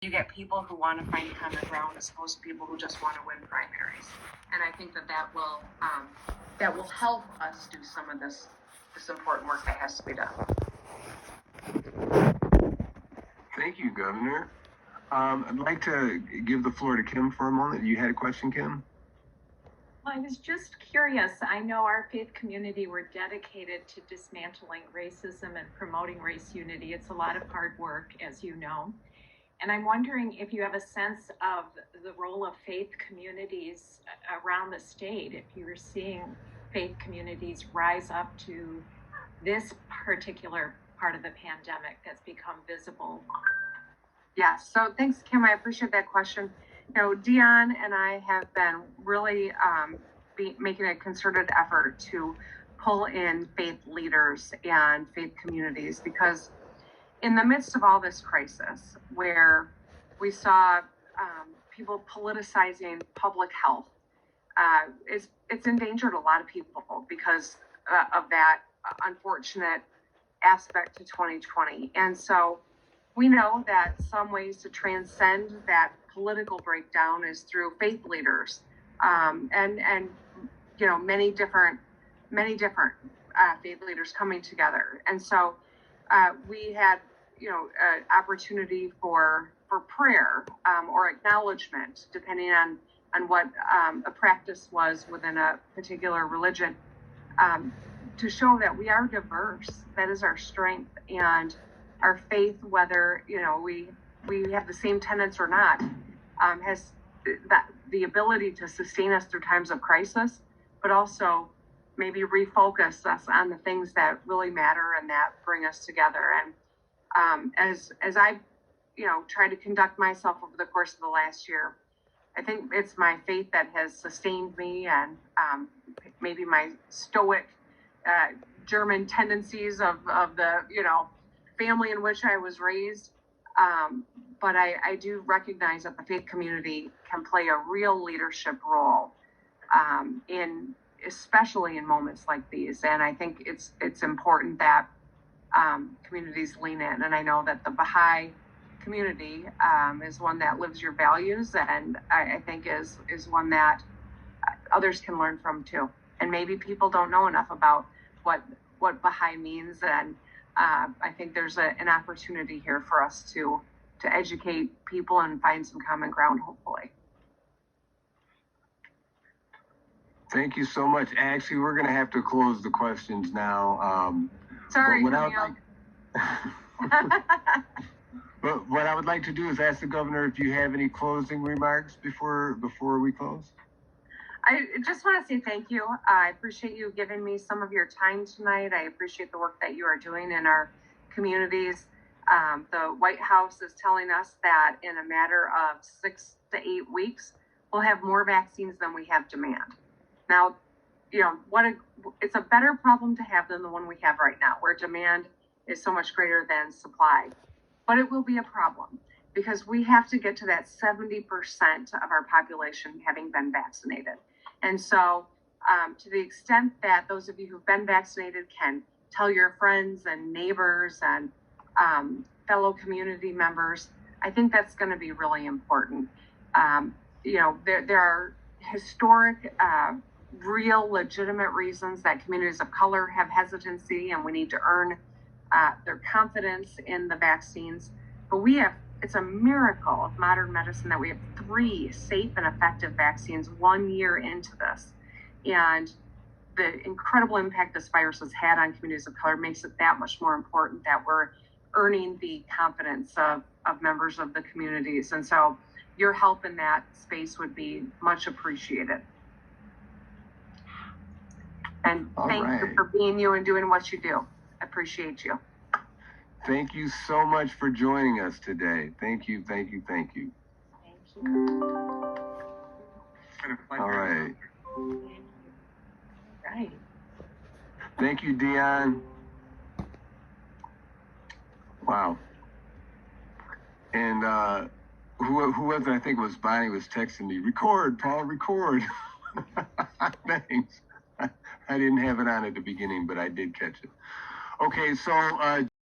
you get people who want to find common ground as opposed to people who just want to win primaries. And I think that will help us do some of this important work that has to be done. Thank you, Governor. I'd like to give the floor to Kim for a moment. You had a question, Kim? Well, I was just curious. I know our faith community, we're dedicated to dismantling racism and promoting race unity. It's a lot of hard work, as you know. And I'm wondering if you have a sense of the role of faith communities around the state, if you're seeing faith communities rise up to this particular part of the pandemic that's become visible. Yeah, so thanks, Kim. I appreciate that question. You know, Dion and I have been really making a concerted effort to pull in faith leaders and faith communities, because in the midst of all this crisis, where we saw people politicizing public health, it's endangered a lot of people because of that unfortunate aspect to 2020. And so we know that some ways to transcend that political breakdown is through faith leaders, and you know, many different faith leaders coming together. And so we had, you know, an opportunity for prayer or acknowledgement, depending on what a practice was within a particular religion, to show that we are diverse. That is our strength, and our faith, whether, you know, we have the same tenets or not, has the ability to sustain us through times of crisis, but also maybe refocus us on the things that really matter and that bring us together. And as I, you know, try to conduct myself over the course of the last year, I think it's my faith that has sustained me, and maybe my stoic German tendencies of the, you know, family in which I was raised. But I do recognize that the faith community can play a real leadership role especially in moments like these. And I think it's important that communities lean in. And I know that the Baha'i community is one that lives your values, and I think is one that others can learn from too. And maybe people don't know enough about what Baha'i means, and I think there's an opportunity here for us to educate people and find some common ground, hopefully. Thank you so much. Actually, we're going to have to close the questions now. Sorry, but what I would like to do is ask the governor if you have any closing remarks before we close. I just want to say thank you. I appreciate you giving me some of your time tonight. I appreciate the work that you are doing in our communities. The White House is telling us that in a matter of 6 to 8 weeks, we'll have more vaccines than we have demand. Now, you know, it's a better problem to have than the one we have right now, where demand is so much greater than supply. But it will be a problem, because we have to get to that 70% of our population having been vaccinated. And so to the extent that those of you who've been vaccinated can tell your friends and neighbors and fellow community members, I think that's going to be really important. You know, there are historic, real, legitimate reasons that communities of color have hesitancy, and we need to earn their confidence in the vaccines. But it's a miracle of modern medicine that we have 3 safe and effective vaccines 1 year into this. And the incredible impact this virus has had on communities of color makes it that much more important that we're earning the confidence of members of the communities. And so your help in that space would be much appreciated. And thank you for being you and doing what you do. I appreciate you. Thank you so much for joining us today. Thank you, thank you, thank you. Thank you. All right. Right. Thank you, Dion. Wow. And who was it? I think it was Bonnie was texting me, record, Paul, record. Thanks. I didn't have it on at the beginning, but I did catch it. Okay, so